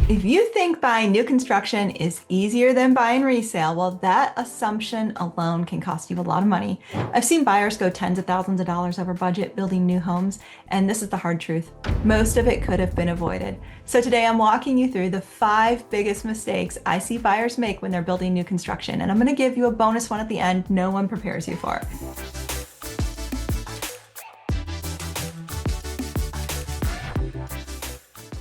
If you think buying new construction is easier than buying resale, well, that assumption alone can cost you a lot of money. I've seen buyers go tens of thousands of dollars over budget building new homes, and this is the hard truth. Most of it could have been avoided. So today I'm walking you through the 5 biggest mistakes I see buyers make when they're building new construction, and I'm going to give you a bonus one at the end no one prepares you for.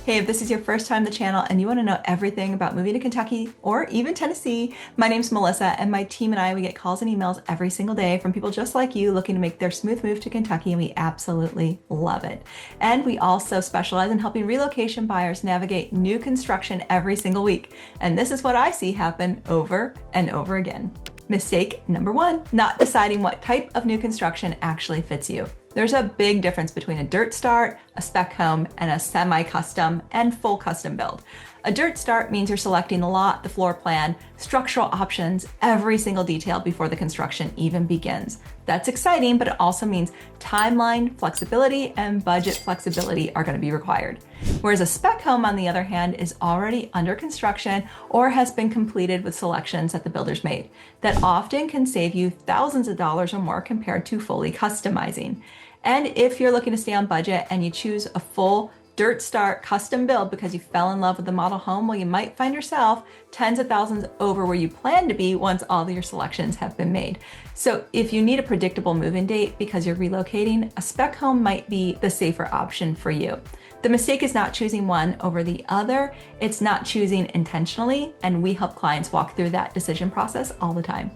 Hey, if this is your first time on the channel and you want to know everything about moving to Kentucky or even Tennessee, my name's Melissa, and my team and I, we get calls and emails every single day from people just like you looking to make their smooth move to Kentucky, and we absolutely love it. And we also specialize in helping relocation buyers navigate new construction every single week. And this is what I see happen over and over again. Mistake number 1, not deciding what type of new construction actually fits you. There's a big difference between a dirt start, a spec home, and a semi-custom and full custom build. A dirt start means you're selecting the lot, the floor plan, structural options, every single detail before the construction even begins. That's exciting, but it also means timeline flexibility and budget flexibility are going to be required. Whereas a spec home, on the other hand, is already under construction or has been completed with selections that the builder's made. That often can save you thousands of dollars or more compared to fully customizing. And if you're looking to stay on budget and you choose a full dirt start custom build because you fell in love with the model home, well, you might find yourself tens of thousands over where you plan to be once all of your selections have been made. So if you need a predictable move-in date because you're relocating, a spec home might be the safer option for you. The mistake is not choosing one over the other. It's not choosing intentionally, and we help clients walk through that decision process all the time.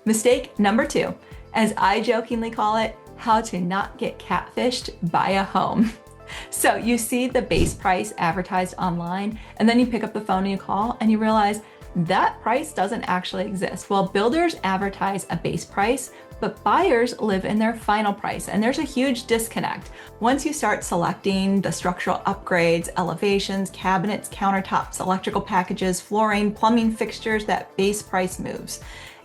Mistake number 2, as I jokingly call it, how to not get catfished by a home. So you see the base price advertised online, and then you pick up the phone and you call and you realize that price doesn't actually exist. Well, builders advertise a base price, but buyers live in their final price, and there's a huge disconnect. Once you start selecting the structural upgrades, elevations, cabinets, countertops, electrical packages, flooring, plumbing fixtures, that base price moves.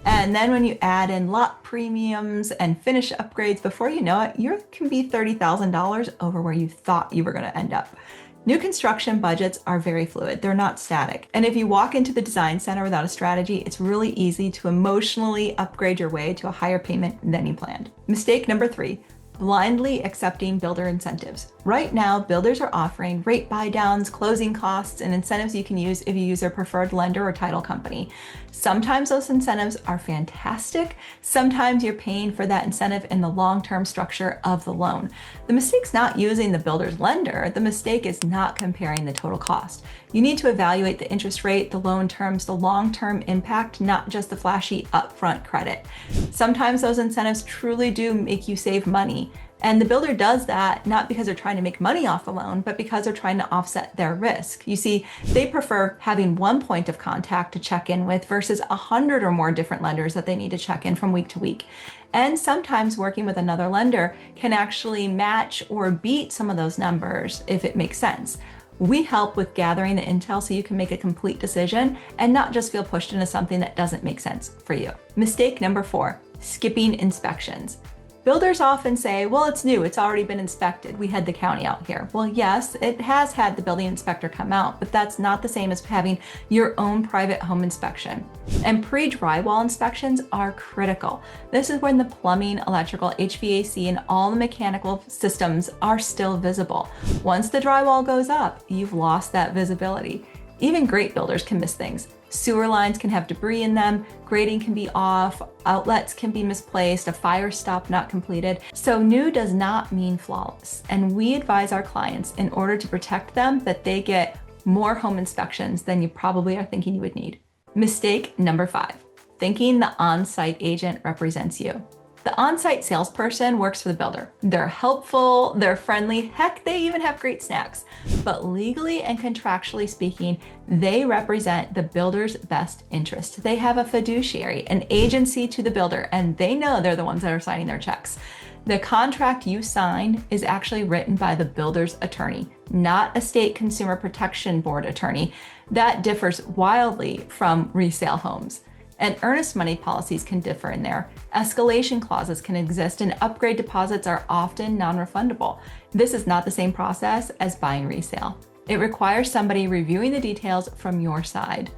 And then when you add in lot premiums and finish upgrades, before you know it, you can be $30,000 over where you thought you were going to end up. New construction budgets are very fluid. They're not static. And if you walk into the design center without a strategy, it's really easy to emotionally upgrade your way to a higher payment than you planned. Mistake number 3, blindly accepting builder incentives. Right now, builders are offering rate buydowns, closing costs, and incentives you can use if you use their preferred lender or title company. Sometimes those incentives are fantastic. Sometimes you're paying for that incentive in the long-term structure of the loan. The mistake's not using the builder's lender. The mistake is not comparing the total cost. You need to evaluate the interest rate, the loan terms, the long-term impact, not just the flashy upfront credit. Sometimes those incentives truly do make you save money. And the builder does that not because they're trying to make money off the loan, but because they're trying to offset their risk. You see, they prefer having one point of contact to check in with versus 100 or more different lenders that they need to check in from week to week. And sometimes working with another lender can actually match or beat some of those numbers if it makes sense. We help with gathering the intel so you can make a complete decision and not just feel pushed into something that doesn't make sense for you. Mistake number 4, skipping inspections. Builders often say, well, it's new, it's already been inspected. We had the county out here. Well, yes, it has had the building inspector come out, but that's not the same as having your own private home inspection. And pre-drywall inspections are critical. This is when the plumbing, electrical, HVAC, and all the mechanical systems are still visible. Once the drywall goes up, you've lost that visibility. Even great builders can miss things. Sewer lines can have debris in them, grading can be off, outlets can be misplaced, a fire stop not completed. So new does not mean flawless. And we advise our clients, in order to protect them, that they get more home inspections than you probably are thinking you would need. Mistake number 5, thinking the on-site agent represents you. The on-site salesperson works for the builder. They're helpful, they're friendly, heck, they even have great snacks. But legally and contractually speaking, they represent the builder's best interest. They have a fiduciary, an agency to the builder, and they know they're the ones that are signing their checks. The contract you sign is actually written by the builder's attorney, not a state consumer protection board attorney. That differs wildly from resale homes. And earnest money policies can differ in there. Escalation clauses can exist, and upgrade deposits are often non-refundable. This is not the same process as buying resale. It requires somebody reviewing the details from your side.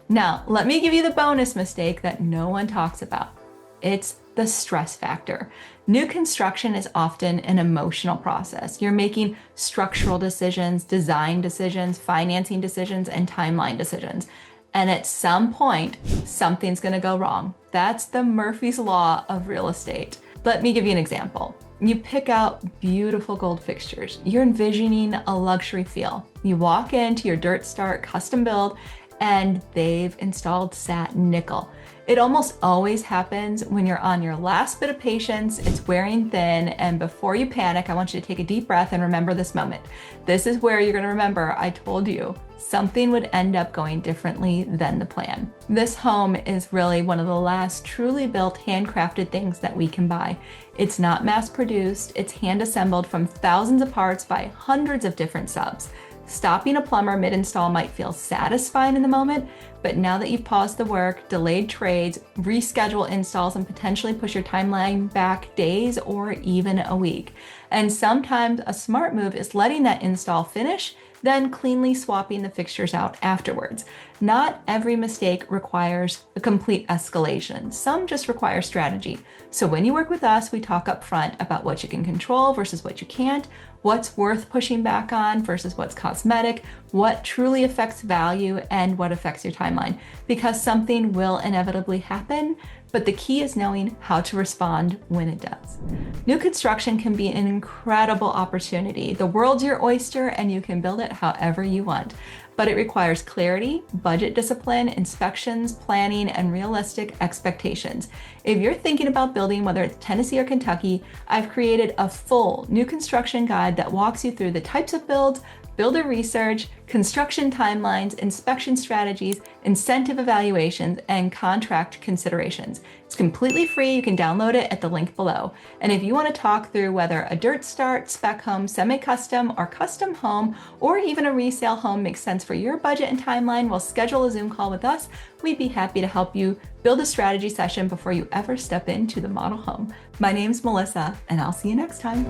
Now, let me give you the bonus mistake that no one talks about. It's the stress factor. New construction is often an emotional process. You're making structural decisions, design decisions, financing decisions, and timeline decisions. And at some point, something's gonna go wrong. That's the Murphy's Law of real estate. Let me give you an example. You pick out beautiful gold fixtures. You're envisioning a luxury feel. You walk into your Dirt Start custom build and they've installed satin nickel. It almost always happens when you're on your last bit of patience, it's wearing thin, and before you panic, I want you to take a deep breath and remember this moment. This is where you're gonna remember I told you something would end up going differently than the plan. This home is really one of the last truly built, handcrafted things that we can buy. It's not mass produced, it's hand assembled from thousands of parts by hundreds of different subs. Stopping a plumber mid-install might feel satisfying in the moment, but now that you've paused the work, delayed trades, reschedule installs, and potentially push your timeline back days or even a week. And sometimes a smart move is letting that install finish, then cleanly swapping the fixtures out afterwards. Not every mistake requires a complete escalation. Some just require strategy. So when you work with us, we talk up front about what you can control versus what you can't, what's worth pushing back on versus what's cosmetic, what truly affects value, and what affects your timeline. Because something will inevitably happen, but the key is knowing how to respond when it does. New construction can be an incredible opportunity. The world's your oyster and you can build it however you want. But it requires clarity, budget discipline, inspections, planning, and realistic expectations. If you're thinking about building, whether it's Tennessee or Kentucky, I've created a full new construction guide that walks you through the types of builds, builder research, construction timelines, inspection strategies, incentive evaluations, and contract considerations. It's completely free. You can download it at the link below. And if you want to talk through whether a Dirt Start, spec home, semi-custom, or custom home, or even a resale home makes sense for your budget and timeline, we'll schedule a Zoom call with us. We'd be happy to help you build a strategy session before you ever step into the model home. My name's Melissa, and I'll see you next time.